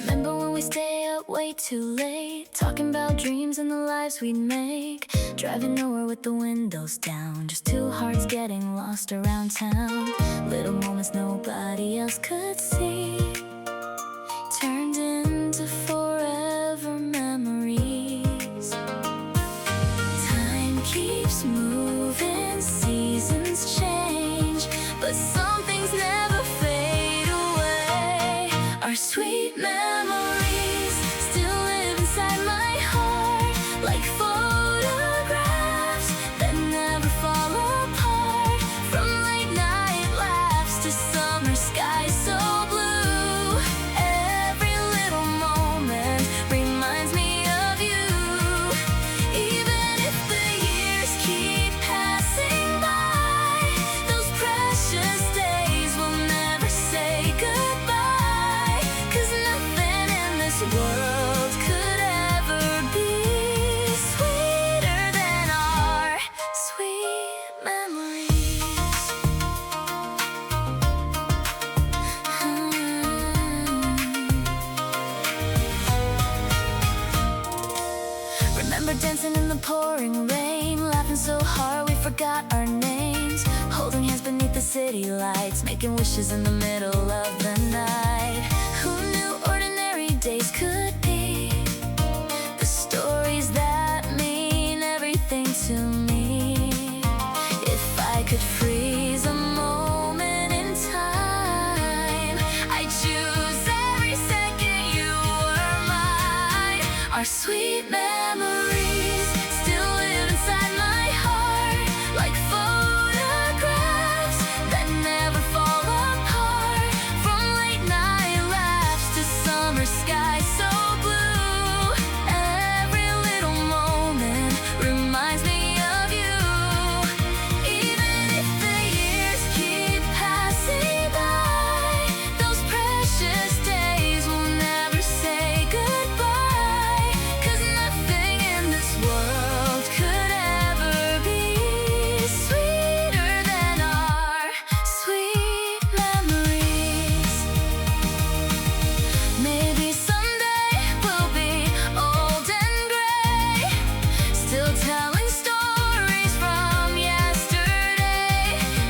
Remember when we stay up way too late, talking about dreams and the lives we'd make, driving nowhere with the windows down, just two hearts getting lost around town. Little moments nobody else could see turned into forever memories. Time keeps moving, seasons change, but some things never fade away. Our sweet memories still live inside my heart, like photographs that never fall apart. From late night laughs to summer skies so blue, every little moment reminds me of you. Even if the years keep passing by, those precious days will never say goodbye. 'Cause nothing in this world could ever be sweeter than our sweet memories. Remember dancing in the pouring rain, laughing so hard we forgot our names, holding hands beneath the city lights, making wishes in the middle of the night. Who knew ordinary days could be the stories that mean everything to me? If I could freeze a moment in time, I'd choose every second you were mine. Our sweet memories still live inside my heart, like photographs that never fall apart. From late night laughs to summer skies so blue, every little moment reminds me of you. Even if the years keep passing by, those precious days will never say goodbye. 'Cause nothing in this world could ever be sweeter than our sweet memories. Maybe someday we'll be old and gray, still telling stories from yesterday.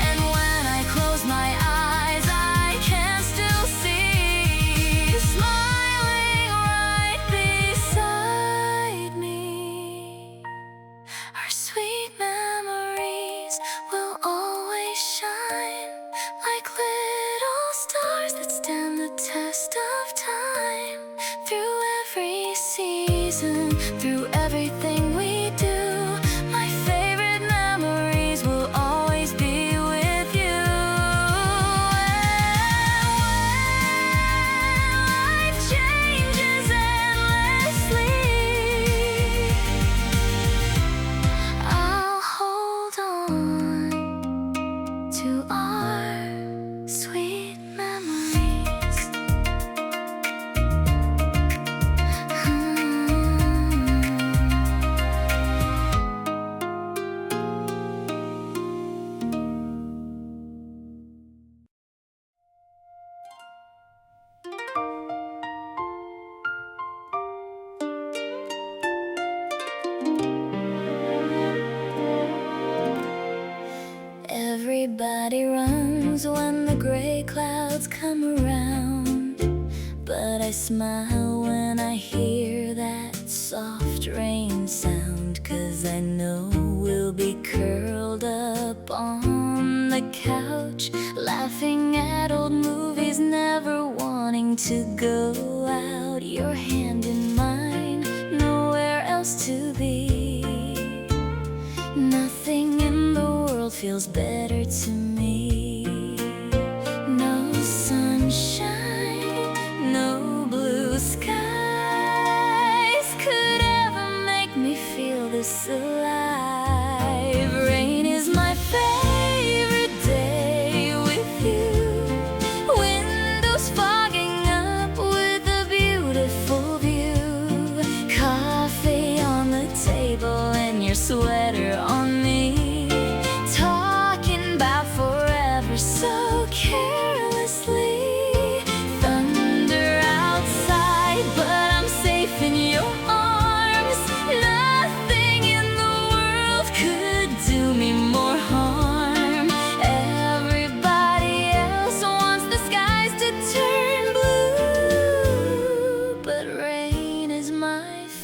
And when I close my eyes, I can still see you smiling right beside me. Our sweet memories will always shine like little stars that stand the test of time. Through every season, through everything we do, my favorite memories will always be with you. And when life changes endlessly, I'll hold on to our sweet memories. Everybody runs when the gray clouds come around, but I smile when I hear that soft rain sound. 'Cause I know we'll be curled up on the couch, laughing at old movies, never wanting to go out. Your hand in mine, nowhere else to be. Nothing in the world feels better to me. No sunshine, no blue skies could ever make me feel this alive. Rain is my favorite day with you, windows fogging up with a beautiful view, coffee on the table and your sweater on me, talking about forever.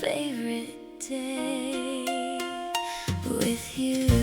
favorite day with you.